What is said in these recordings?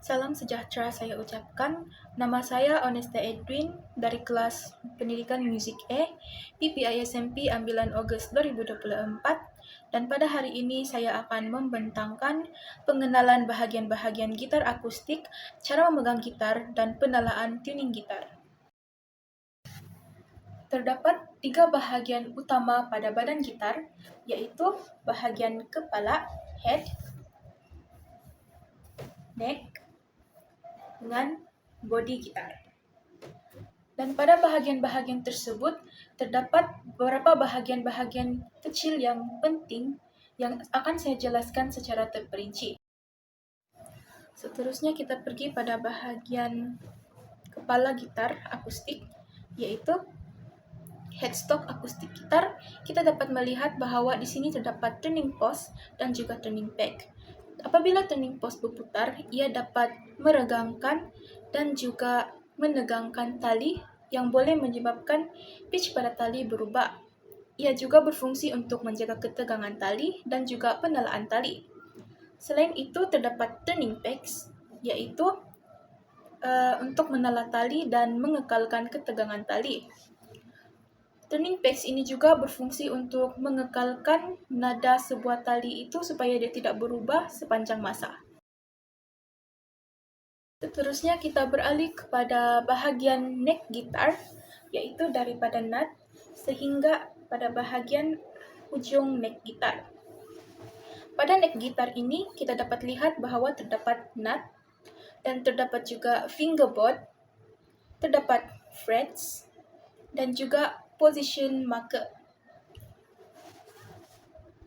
Salam sejahtera saya ucapkan. Nama saya Onesta Edwin dari kelas Pendidikan Musik E, PPI SMP ambilan Ogos 2024. Dan pada hari ini saya akan membentangkan pengenalan bahagian-bahagian gitar akustik, cara memegang gitar, dan penalaan tuning gitar. Terdapat 3 bahagian utama pada badan gitar, yaitu bahagian kepala, head, neck, dengan body gitar. Dan pada bahagian-bahagian tersebut, terdapat beberapa bahagian-bahagian kecil yang penting yang akan saya jelaskan secara terperinci. Seterusnya kita pergi pada bahagian kepala gitar akustik, yaitu headstock akustik gitar. Kita dapat melihat bahwa di sini terdapat turning post dan juga turning peg. Apabila turning post berputar, ia dapat meregangkan dan juga menegangkan tali yang boleh menyebabkan pitch pada tali berubah. Ia juga berfungsi untuk menjaga ketegangan tali dan juga penalaan tali. Selain itu, terdapat turning pegs, yaitu untuk menala tali dan mengekalkan ketegangan tali. Turning pegs ini juga berfungsi untuk mengekalkan nada sebuah tali itu supaya dia tidak berubah sepanjang masa. Seterusnya kita beralih kepada bahagian neck gitar, yaitu daripada nut sehingga pada bahagian ujung neck gitar. Pada neck gitar ini kita dapat lihat bahwa terdapat nut dan terdapat juga fingerboard, terdapat frets dan juga position marker.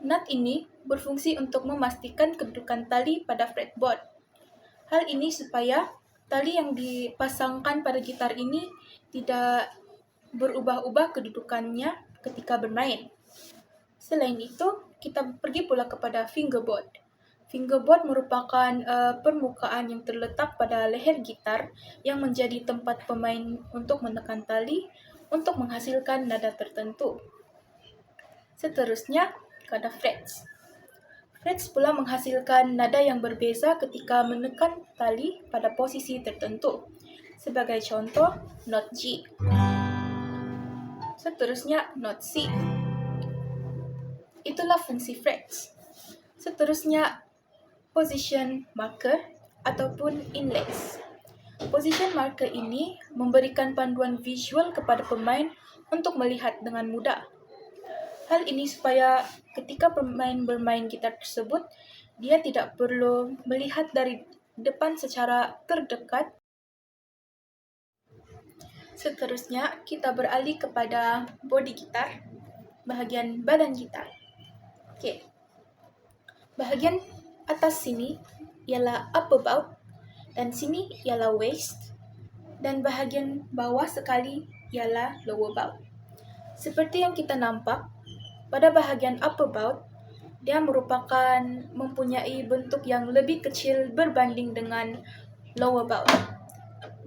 Nut ini berfungsi untuk memastikan kedudukan tali pada fretboard. Hal ini supaya tali yang dipasangkan pada gitar ini tidak berubah-ubah kedudukannya ketika bermain. Selain itu, kita pergi pula kepada fingerboard. Fingerboard merupakan permukaan yang terletak pada leher gitar yang menjadi tempat pemain untuk menekan tali untuk menghasilkan nada tertentu. Seterusnya, ada frets. Frets pula menghasilkan nada yang berbeza ketika menekan tali pada posisi tertentu. Sebagai contoh, not G. Seterusnya, not C. Itulah fungsi frets. Seterusnya, position marker ataupun inlays. Position marker ini memberikan panduan visual kepada pemain untuk melihat dengan mudah. Hal ini supaya ketika pemain bermain gitar tersebut, dia tidak perlu melihat dari depan secara terdekat. Seterusnya, kita beralih kepada body gitar, bahagian badan gitar. Okey. Bahagian atas sini ialah upper bout dan sini ialah waist dan bahagian bawah sekali ialah lower bout. Seperti yang kita nampak, pada bahagian upper bout, dia merupakan mempunyai bentuk yang lebih kecil berbanding dengan lower bout.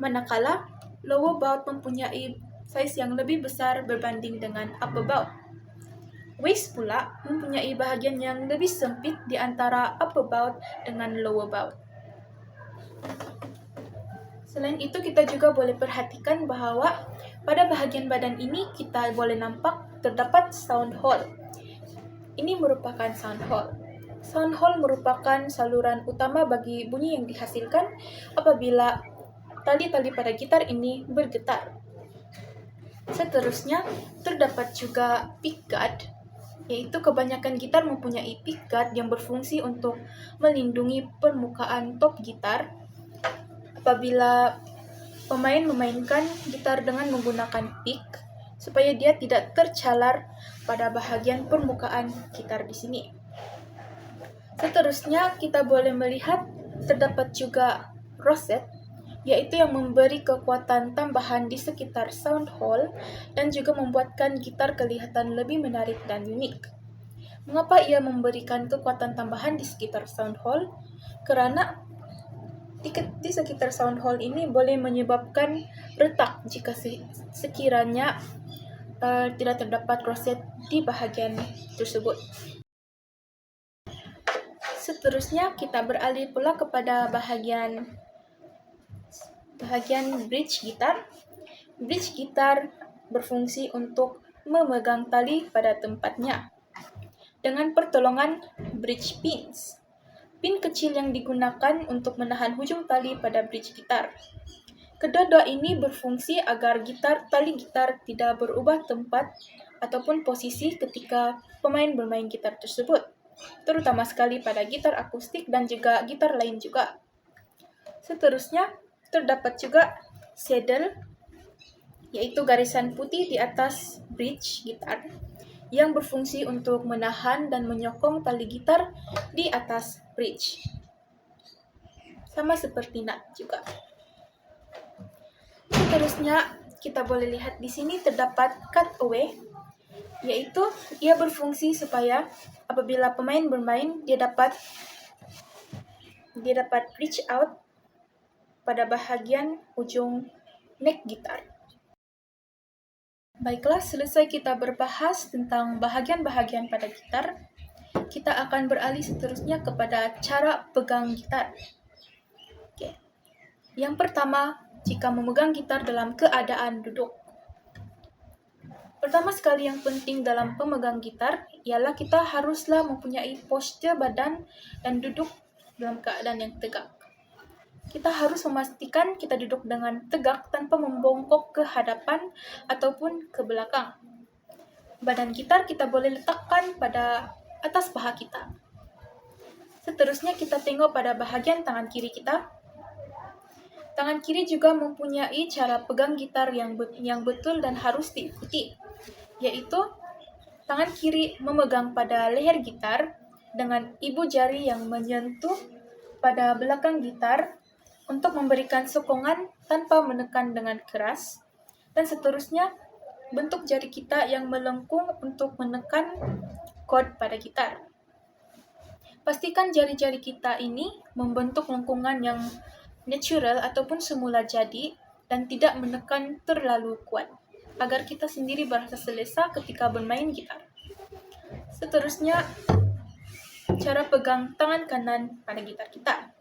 Manakala lower bout mempunyai saiz yang lebih besar berbanding dengan upper bout. Waist pula mempunyai bahagian yang lebih sempit di antara upper bout dengan lower bout. Selain itu, kita juga boleh perhatikan bahawa pada bahagian badan ini kita boleh nampak terdapat sound hole. Ini merupakan sound hole. Sound hole merupakan saluran utama bagi bunyi yang dihasilkan apabila tali-tali pada gitar ini bergetar. Seterusnya, terdapat juga pickguard, yaitu kebanyakan gitar mempunyai pickguard yang berfungsi untuk melindungi permukaan top gitar apabila pemain memainkan gitar dengan menggunakan pick supaya dia tidak tercalar pada bahagian permukaan gitar di sini. Seterusnya, kita boleh melihat terdapat juga rosette, yaitu yang memberi kekuatan tambahan di sekitar sound hole dan juga membuatkan gitar kelihatan lebih menarik dan unik. Mengapa ia memberikan kekuatan tambahan di sekitar sound hole? Kerana di sekitar sound hole ini boleh menyebabkan retak jika sekiranya tidak terdapat rosette di bahagian tersebut. Seterusnya, kita beralih pula kepada bahagian Bahagian bridge gitar. Bridge gitar berfungsi untuk memegang tali pada tempatnya dengan pertolongan bridge pins. Pin kecil yang digunakan untuk menahan hujung tali pada bridge gitar. Kedua-dua ini berfungsi agar tali gitar tidak berubah tempat ataupun posisi ketika pemain bermain gitar tersebut, terutama sekali pada gitar akustik dan juga gitar lain juga. Seterusnya, terdapat juga saddle, yaitu garisan putih di atas bridge gitar yang berfungsi untuk menahan dan menyokong tali gitar di atas bridge. Sama seperti nut juga. Seterusnya, kita boleh lihat di sini terdapat cutaway, yaitu ia berfungsi supaya apabila pemain bermain, dia dapat reach out pada bahagian ujung neck gitar. Baiklah, selesai kita berbahas tentang bahagian-bahagian pada gitar, kita akan beralih seterusnya kepada cara pegang gitar. Oke. Yang pertama, jika memegang gitar dalam keadaan duduk. Pertama sekali yang penting dalam pemegang gitar ialah kita haruslah mempunyai postur badan dan duduk dalam keadaan yang tegak. Kita harus memastikan kita duduk dengan tegak tanpa membongkok ke hadapan ataupun ke belakang. Badan gitar kita boleh letakkan pada atas paha kita. Seterusnya kita tengok pada bahagian tangan kiri kita. Tangan kiri juga mempunyai cara pegang gitar yang betul dan harus diikuti, yaitu tangan kiri memegang pada leher gitar dengan ibu jari yang menyentuh pada belakang gitar untuk memberikan sokongan tanpa menekan dengan keras, dan seterusnya bentuk jari kita yang melengkung untuk menekan chord pada gitar. Pastikan jari-jari kita ini membentuk lengkungan yang natural ataupun semula jadi dan tidak menekan terlalu kuat, agar kita sendiri berasa selesa ketika bermain gitar. Seterusnya, cara pegang tangan kanan pada gitar kita.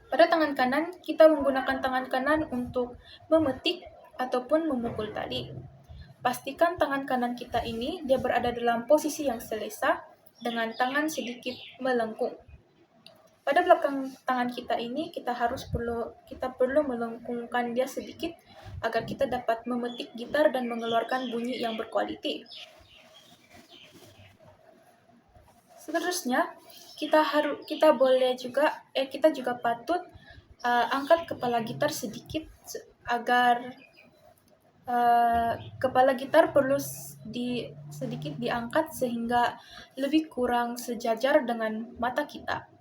Pada tangan kanan, kita menggunakan tangan kanan untuk memetik ataupun memukul tali. Pastikan tangan kanan kita ini dia berada dalam posisi yang selesa dengan tangan sedikit melengkung. Pada belakang tangan kita ini kita perlu melengkungkan dia sedikit agar kita dapat memetik gitar dan mengeluarkan bunyi yang berkualiti. Seterusnya, kita juga patut angkat kepala gitar sedikit agar kepala gitar perlu sedikit diangkat sehingga lebih kurang sejajar dengan mata kita.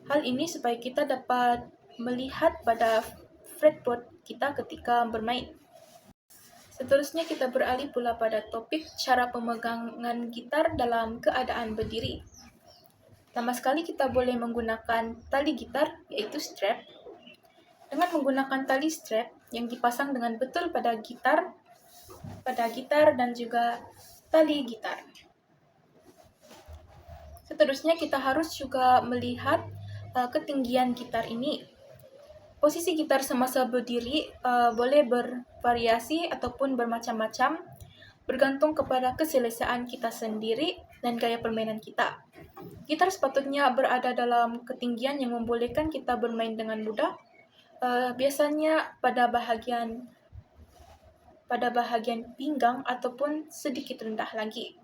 Hal ini supaya kita dapat melihat pada fretboard kita ketika bermain. Seterusnya kita beralih pula pada topik cara pemegangan gitar dalam keadaan berdiri. Pertama sekali kita boleh menggunakan tali gitar, yaitu strap. Dengan menggunakan tali strap yang dipasang dengan betul pada gitar dan juga tali gitar. Seterusnya kita harus juga melihat ketinggian gitar ini. Posisi gitar semasa berdiri boleh bervariasi ataupun bermacam-macam, bergantung kepada keselesaan kita sendiri dan gaya permainan kita. Gitar sepatutnya berada dalam ketinggian yang membolehkan kita bermain dengan mudah, biasanya pada bahagian pinggang ataupun sedikit rendah lagi.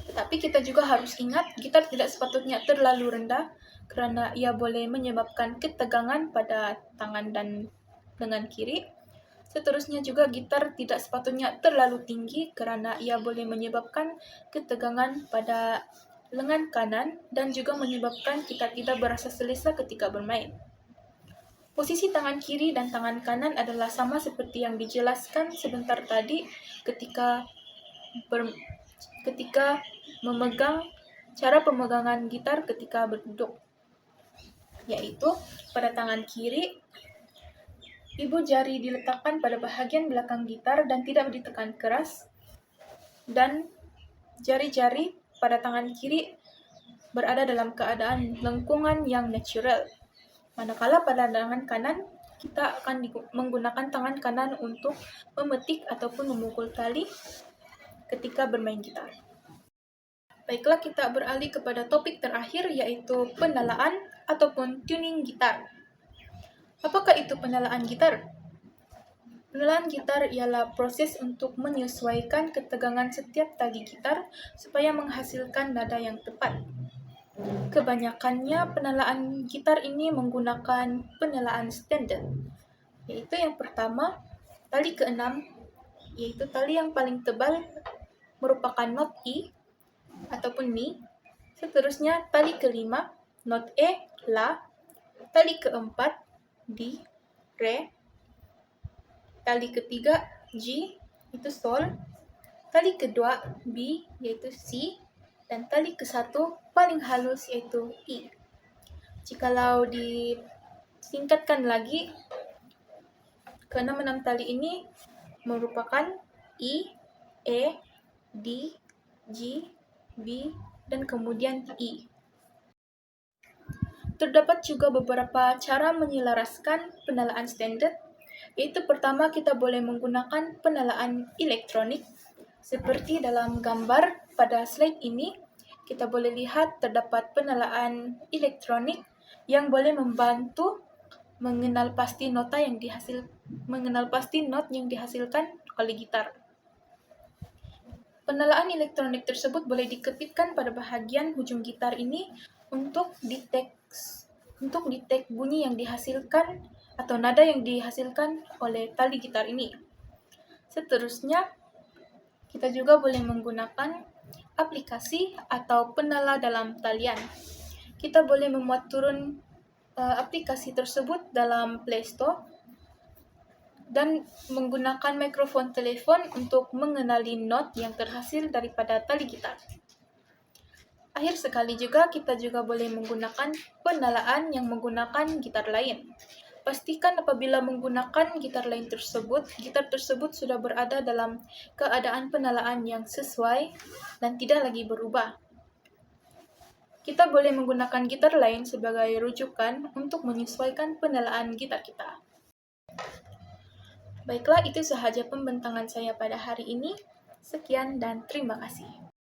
Tetapi kita juga harus ingat, gitar tidak sepatutnya terlalu rendah kerana ia boleh menyebabkan ketegangan pada tangan dan lengan kiri. Seterusnya juga gitar tidak sepatutnya terlalu tinggi kerana ia boleh menyebabkan ketegangan pada lengan kanan dan juga menyebabkan kita tidak berasa selesa ketika bermain. Posisi tangan kiri dan tangan kanan adalah sama seperti yang dijelaskan sebentar tadi ketika memegang cara pemegangan gitar ketika berduduk, yaitu pada tangan kiri ibu jari diletakkan pada bahagian belakang gitar dan tidak ditekan keras, dan jari-jari pada tangan kiri berada dalam keadaan lengkungan yang natural. Manakala pada tangan kanan, kita akan menggunakan tangan kanan untuk memetik ataupun memukul tali ketika bermain gitar. Baiklah, kita beralih kepada topik terakhir, yaitu penalaan ataupun tuning gitar. Apakah itu penalaan gitar? Penalaan gitar ialah proses untuk menyesuaikan ketegangan setiap tali gitar supaya menghasilkan nada yang tepat. Kebanyakannya penalaan gitar ini menggunakan penalaan standar, yaitu yang pertama, tali ke-6, yaitu tali yang paling tebal merupakan not E ataupun Mi. Seterusnya tali ke-5, not E, La. Tali ke-4, D, Re. Tali ke-3, G, itu Sol. Tali ke-2, B, yaitu C. Dan tali ke-1 paling halus, yaitu I. Jikalau disingkatkan lagi, ke-6 tali ini merupakan I, E, D, G, B, dan kemudian I. Terdapat juga beberapa cara menyelaraskan penalaan standar, yaitu pertama, kita boleh menggunakan penalaan elektronik. Seperti dalam gambar pada slide ini, kita boleh lihat terdapat penalaan elektronik yang boleh membantu mengenal pasti not yang dihasilkan oleh gitar. Penalaan elektronik tersebut boleh diketipkan pada bahagian hujung gitar ini untuk detect bunyi yang dihasilkan atau nada yang dihasilkan oleh tali gitar ini. Seterusnya, kita juga boleh menggunakan aplikasi atau penala dalam talian. Kita boleh memuat turun aplikasi tersebut dalam Play Store dan menggunakan mikrofon telepon untuk mengenali not yang terhasil daripada tali gitar. Akhir sekali juga, kita juga boleh menggunakan penalaan yang menggunakan gitar lain. Pastikan apabila menggunakan gitar lain tersebut, gitar tersebut sudah berada dalam keadaan penalaan yang sesuai dan tidak lagi berubah. Kita boleh menggunakan gitar lain sebagai rujukan untuk menyesuaikan penalaan gitar kita. Baiklah, itu sahaja pembentangan saya pada hari ini. Sekian dan terima kasih.